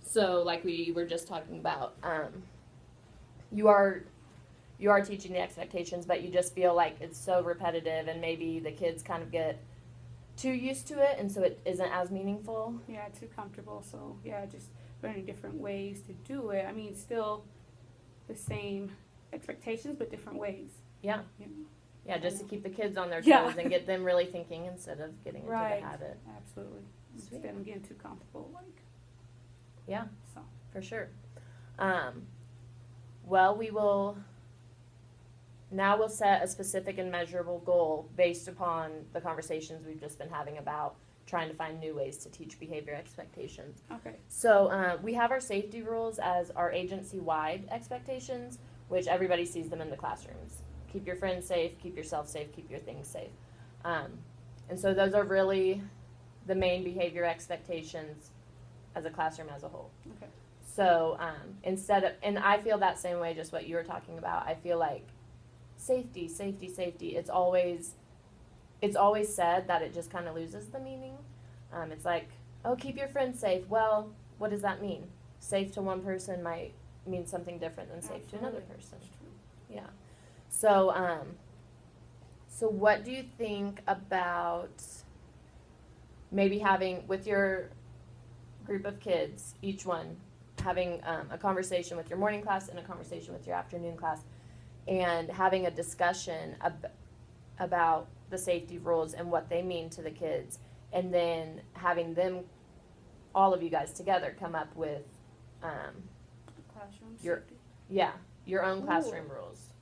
So like we were just talking about, you are teaching the expectations, but you just feel like it's so repetitive, and maybe the kids kind of get too used to it, and so it isn't as meaningful. Yeah, too comfortable. So yeah, just learning different ways to do it. I mean, still the same expectations, but different ways. Yeah. You know? Yeah, just to keep the kids on their toes Yeah. and get them really thinking instead of getting into Right. the habit. Absolutely. Sweet. Instead of getting too comfortable, like. Yeah. So. For sure. Well, we'll set a specific and measurable goal based upon the conversations we've just been having about trying to find new ways to teach behavior expectations. Okay. So we have our safety rules as our agency-wide expectations, which everybody sees them in the classrooms. Keep your friends safe, keep yourself safe, keep your things safe. And so those are really the main behavior expectations as a classroom as a whole. Okay. So instead of, and I feel that same way, just what you were talking about. I feel like safety, safety, safety. It's always said that it just kind of loses the meaning. It's like, oh, keep your friends safe. Well, what does that mean? Safe to one person might mean something different than safe to another person. That's true. Yeah. So, so what do you think about maybe having, with your group of kids, each one having a conversation with your morning class and a conversation with your afternoon class, and having a discussion about the safety rules and what they mean to the kids, and then having them, all of you guys together, come up with Classroom Your- safety. your own Ooh. classroom rules.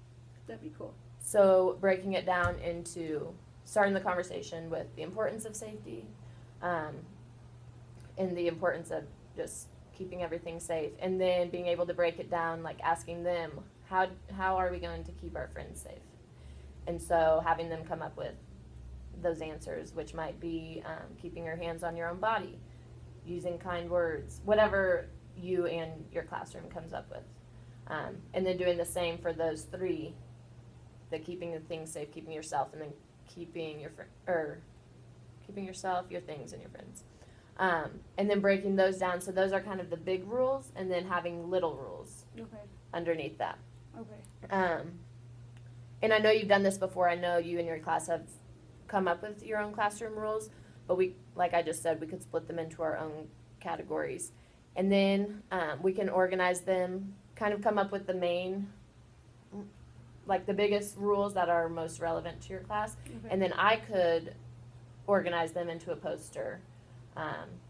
That'd be cool. So breaking it down into starting the conversation with the importance of safety, and the importance of just keeping everything safe, and then being able to break it down, like asking them, how are we going to keep our friends safe? And so having them come up with those answers, which might be keeping your hands on your own body, using kind words, whatever you and your classroom comes up with. And then doing the same for those three, the keeping the things safe, keeping yourself, and then keeping keeping yourself, your things, and your friends. And then breaking those down. So those are kind of the big rules, and then having little rules Okay. underneath that. Okay. And I know you've done this before. I know you and your class have come up with your own classroom rules, but we, like I just said, we could split them into our own categories. And then we can organize them, kind of come up with the main, like the biggest rules that are most relevant to your class. Okay. And then I could organize them into a poster,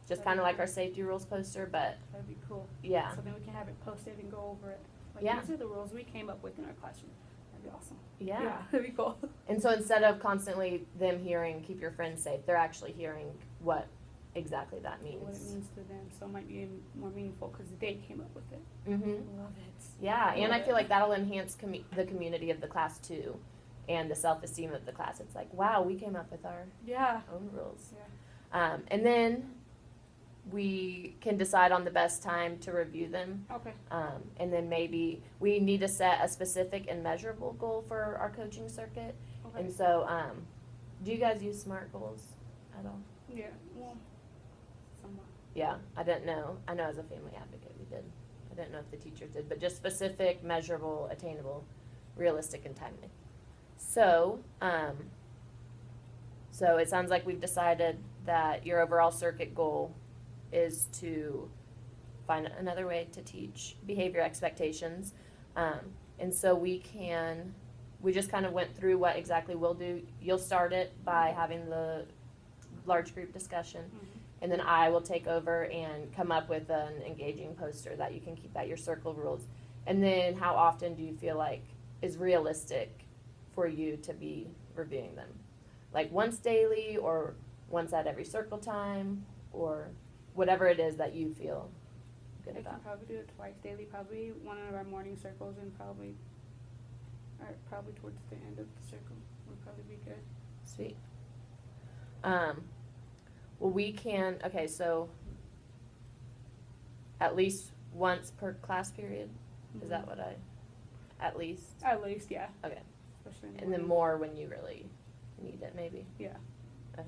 just kind of like our safety rules poster, but That'd be cool. yeah. So then we can have it posted and go over it. Like, Yeah. these are the rules we came up with in our classroom. That'd be awesome. Yeah. That'd be cool. And so instead of constantly them hearing keep your friends safe, they're actually hearing what exactly that means. What it means to them. So it might be more meaningful because they came up with it. Mm-hmm. Love it. Yeah, and I Love feel it. like that'll enhance the community of the class too, and the self-esteem of the class. It's like, wow, we came up with our Yeah. own rules. Yeah. And then we can decide on the best time to review them. Okay. And then maybe we need to set a specific and measurable goal for our coaching circuit. Okay. And so, do you guys use SMART goals at all? Yeah. Well, somewhat. Yeah, I didn't know. I know as a family advocate we did. I didn't know if the teachers did, but just specific, measurable, attainable, realistic, and timely. So, so it sounds like we've decided that your overall circuit goal is to find another way to teach behavior expectations. And so we just kind of went through what exactly we'll do. You'll start it by having the large group discussion. Mm-hmm. And then I will take over and come up with an engaging poster that you can keep at your circle rules. And then how often do you feel like is realistic for you to be reviewing them? Like once daily, or once at every circle time, or whatever it is that you feel good I can about. probably do it twice daily, probably one of our morning circles, and probably towards the end of the circle would probably be good. Sweet. Well, we can, okay, so at least once per class period? Is that what at least? At least, yeah. Okay. Especially in the And then morning. more when you really need it, maybe? Yeah. Okay.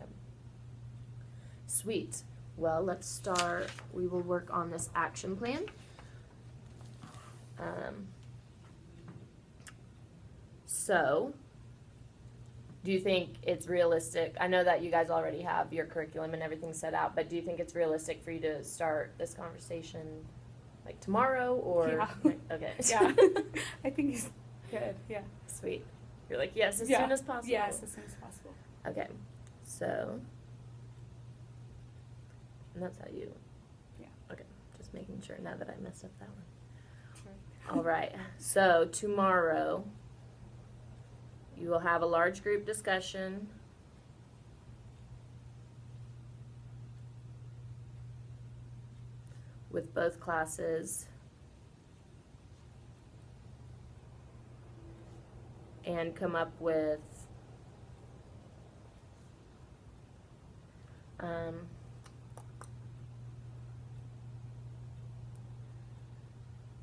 Sweet. Well, let's start. We will work on this action plan. So, do you think it's realistic? I know that you guys already have your curriculum and everything set out, but do you think it's realistic for you to start this conversation like tomorrow or? Yeah. Okay. Yeah. I think it's good. Yeah. Sweet. You're like, yes, as Yeah. soon as possible. Yes, as soon as possible. Okay. So, and that's how you. Yeah. Okay. Just making sure now that I messed up that one. Sure. All right. So tomorrow, you will have a large group discussion. With both classes. And come up with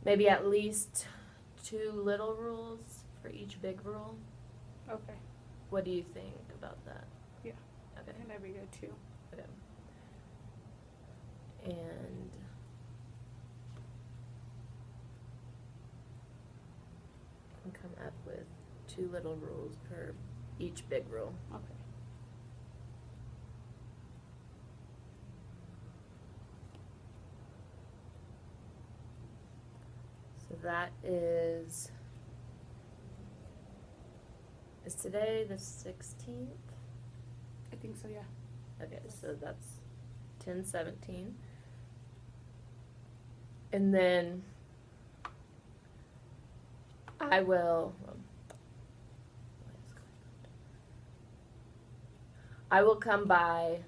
maybe at least 2 little rules for each big rule. Okay. What do you think about that? Yeah. Okay. And that'd be good too. Okay. And come up with 2 little rules per each big rule. Okay. So that is today the 16th? I think so, yeah. Okay, so that's 10/17. And then I will come by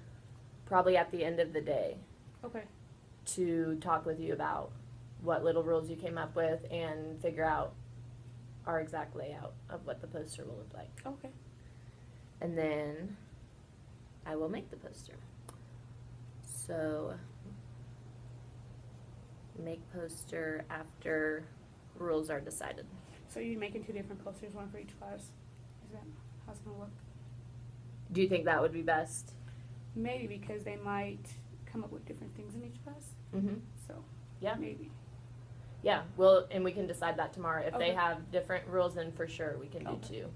probably at the end of the day Okay. to talk with you about what little rules you came up with and figure out our exact layout of what the poster will look like. Okay. And then I will make the poster. So make poster after rules are decided. So you're making 2 different posters, one for each class? Is that how it's gonna look? Do you think that would be best? Maybe because they might come up with different things in each class. Mm-hmm. So Yeah. maybe. Yeah, well, and we can decide that tomorrow. If they Okay. have different rules, then for sure we can do Okay. 2.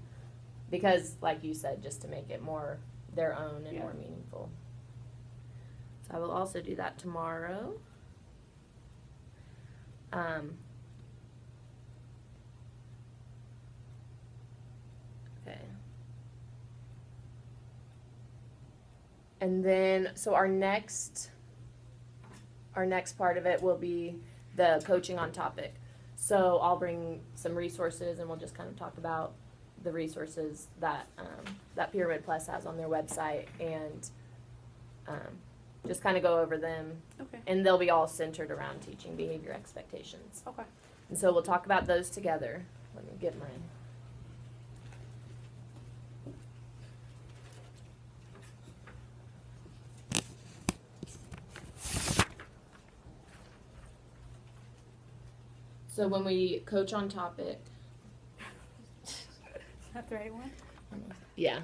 Because, like you said, just to make it more their own and Yeah. more meaningful. So I will also do that tomorrow. Okay. And then, so our next part of it will be the coaching on topic. So I'll bring some resources and we'll just kind of talk about the resources that, that Pyramid Plus has on their website and, just kind of go over them. Okay. And they'll be all centered around teaching behavior expectations. Okay. And so we'll talk about those together. Let me get mine. So when we coach on topic, Not the right one? yeah,